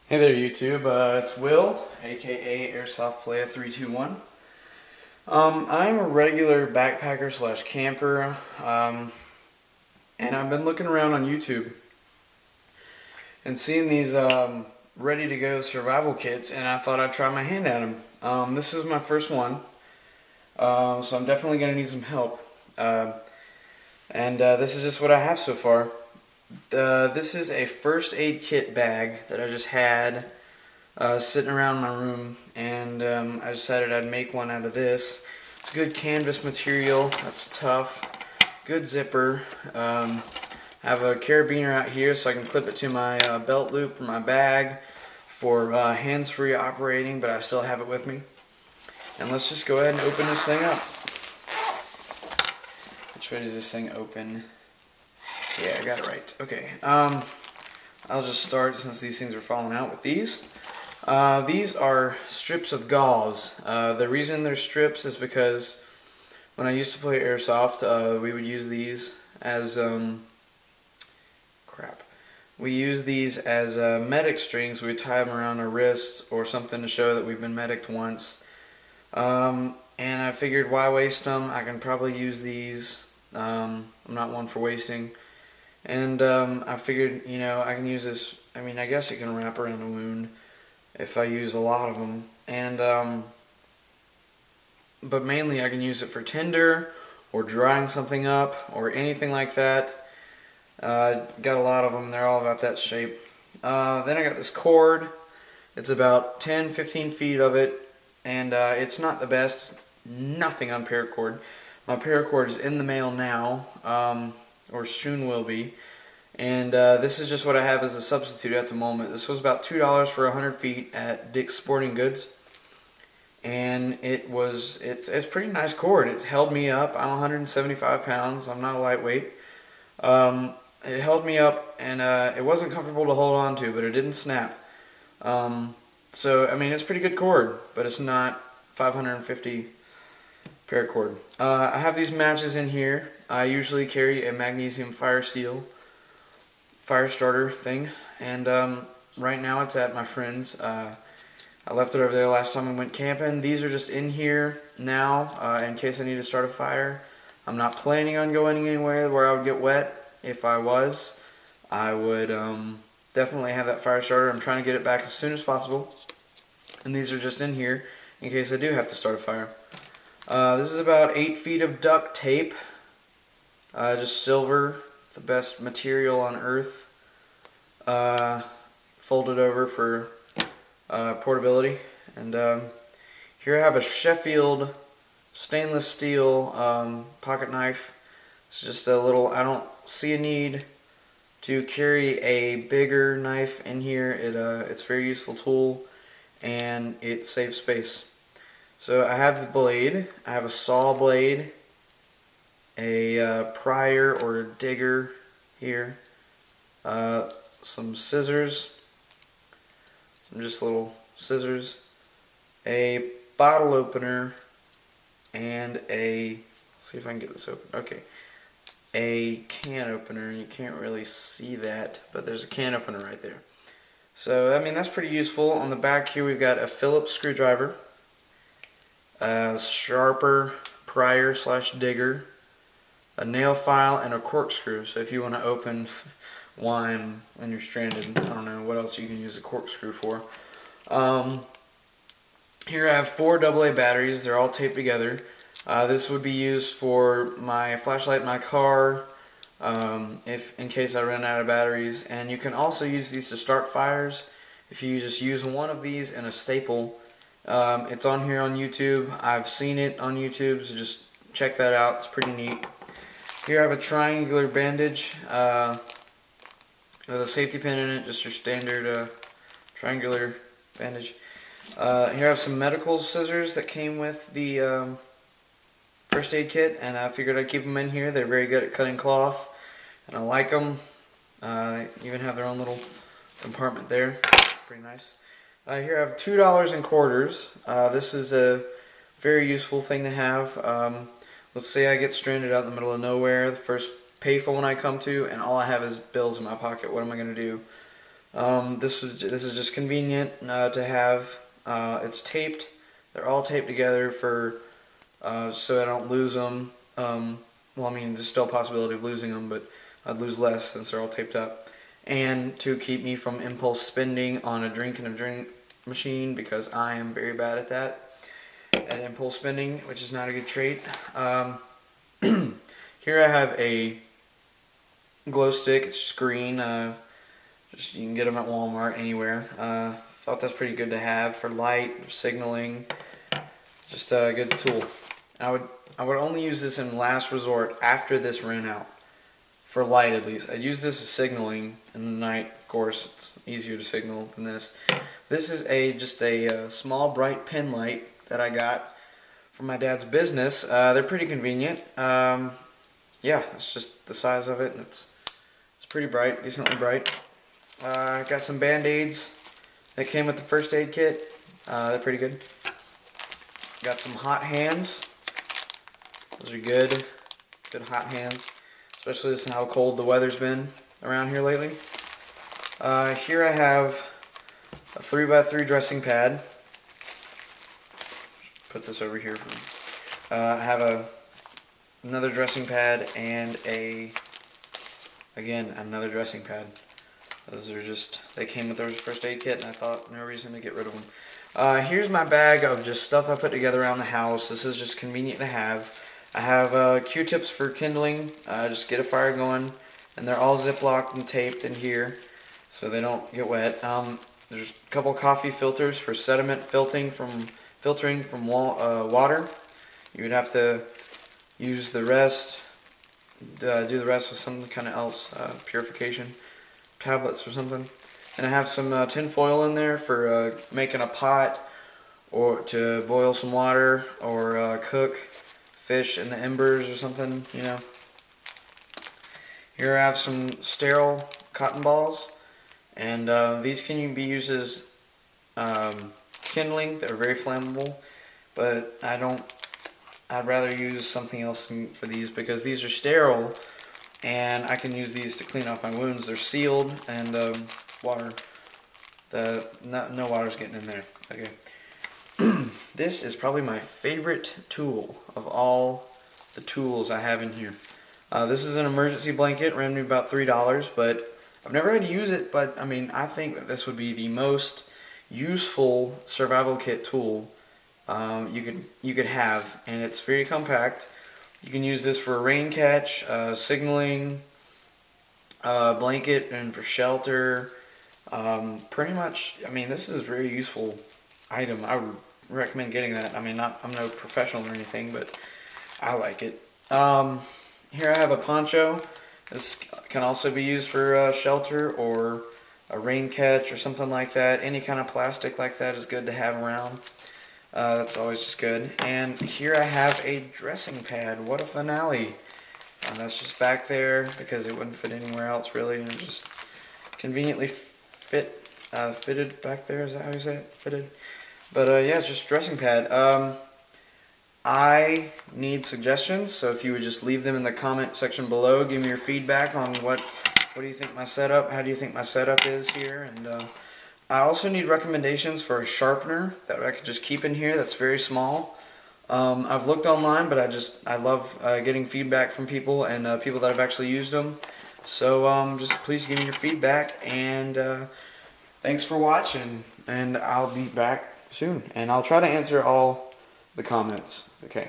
Hey there YouTube, it's Will, aka Airsoft Playa 321. I'm a regular backpacker slash camper, and I've been looking around on YouTube and seeing these ready to go survival kits, and I thought I'd try my hand at them. This is my first one, so I'm definitely going to need some help. And this is just what I have so far. This is a first aid kit bag that I just had sitting around my room, and I decided I'd make one out of this. It's good canvas material, that's tough, good zipper. I have a carabiner out here so I can clip it to my belt loop or my bag for hands-free operating, but I still have it with me. And let's just go ahead and open this thing up. Which way does this thing open? Yeah, I got it right. Okay, I'll just start since these things are falling out with these. These are strips of gauze. The reason they're strips is because when I used to play airsoft, we would use these as We use these as medic strings. We would tie them around our wrists or something to show that we've been mediced once. And I figured, why waste them? I can probably use these. I'm not one for wasting. And I figured, I can use this. I mean, I guess it can wrap around a wound if I use a lot of them. And but mainly I can use it for tinder or drying something up or anything like that. Got a lot of them. They're all about that shape. Then I got this cord. It's about 10-15 feet of it, and it's not the best. Nothing on paracord. My paracord is in the mail now, or soon will be. And this is just what I have as a substitute at the moment. This was about $2 for 100 feet at Dick's Sporting Goods. And it's pretty nice cord. It held me up. I'm 175 pounds. I'm not a lightweight. It held me up, and it wasn't comfortable to hold on to, but it didn't snap. So, I mean, it's pretty good cord, but it's not 550 paracord. I have these matches in here. I usually carry a magnesium fire starter thing, and right now it's at my friend's. I left it over there last time we went camping. These are just in here now in case I need to start a fire. I'm not planning on going anywhere where I would get wet. If I was, I would definitely have that fire starter. I'm trying to get it back as soon as possible, and these are just in here in case I do have to start a fire. This is about 8 feet of duct tape, just silver, the best material on earth, folded over for portability. And here I have a Sheffield stainless steel pocket knife. It's just a little, I don't see a need to carry a bigger knife in here. It's a very useful tool, and it saves space. So I have the blade. I have a saw blade, a prier or digger here, some scissors, some just little scissors, a bottle opener, and let's see if I can get this open. Okay, a can opener. You can't really see that, but there's a can opener right there. So, I mean, that's pretty useful. On the back here, we've got a Phillips screwdriver, a sharper prier slash digger, a nail file, and a corkscrew. So if you want to open wine when you're stranded, I don't know what else you can use a corkscrew for. Here I have 4 AA batteries. They're all taped together. This would be used for my flashlight in my car, if in case I run out of batteries. And you can also use these to start fires. If you just use one of these and a staple, it's on here on YouTube. I've seen it on YouTube, so just check that out. It's pretty neat. Here I have a triangular bandage with a safety pin in it, just your standard triangular bandage. Here I have some medical scissors that came with the first aid kit, and I figured I'd keep them in here. They're very good at cutting cloth, and I like them. They even have their own little compartment there. Pretty nice. Here I have $2 in quarters. This is a very useful thing to have. Let's say I get stranded out in the middle of nowhere, the first payphone I come to, and all I have is bills in my pocket. What am I going to do? This is just convenient to have. It's taped. They're all taped together for so I don't lose them. Well, I mean, there's still a possibility of losing them, but I'd lose less since they're all taped up. And to keep me from impulse spending on a drink machine, because I am very bad at that, at impulse spending, which is not a good trait. Here I have a glow stick. It's just green. Just you can get them at Walmart, anywhere. Thought that's pretty good to have for light, signaling. Just a good tool. I would only use this in last resort after this ran out. For light, at least. I'd use this as signaling in the night. Of course, it's easier to signal than this. This is just a small bright pin light that I got from my dad's business. They're pretty convenient. Yeah, it's just the size of it, and it's pretty bright, decently bright. I got some Band-Aids that came with the first aid kit. They're pretty good. Got some hot hands. Those are good hot hands, especially this how cold the weather's been around here lately. Here I have a 3x3 dressing pad. Put this over here for me. I have another dressing pad and again another dressing pad. Those are they came with the first aid kit, and I thought no reason to get rid of them. Here's my bag of just stuff I put together around the house. This is just convenient to have. I have Q-tips for kindling, just get a fire going, and they're all ziplocked and taped in here so they don't get wet. There's a couple coffee filters for sediment filtering from water. You would have to use the rest, do the rest with something kind of else, purification tablets or something. And I have some tin foil in there for making a pot or to boil some water or cook fish in the embers or something, you know. Here I have some sterile cotton balls, and these can be used as kindling. They're very flammable, but I'd rather use something else for these because these are sterile, and I can use these to clean off my wounds. They're sealed, and no water's getting in there. Okay. This is probably my favorite tool of all the tools I have in here. This is an emergency blanket, ran me about $3, but I've never had to use it, but I mean, I think that this would be the most useful survival kit tool you could have, and it's very compact. You can use this for rain catch, signaling, blanket, and for shelter. Pretty much, I mean, this is a very useful item. I would recommend getting that. I mean, I'm no professional or anything, but I like it. Here I have a poncho. This can also be used for shelter or a rain catch or something like that. Any kind of plastic like that is good to have around. That's always just good. And here I have a dressing pad. What a finale. That's just back there because it wouldn't fit anywhere else really, and it just conveniently fitted back there. Is that how you say it? Fitted. But yeah, it's just dressing pad. I need suggestions, so if you would just leave them in the comment section below, give me your feedback on what do you think my setup, how do you think my setup is here, and I also need recommendations for a sharpener that I could just keep in here that's very small. I've looked online, but I love getting feedback from people and people that have actually used them. So just please give me your feedback, and thanks for watching, and I'll be back soon, and I'll try to answer all the comments. Okay.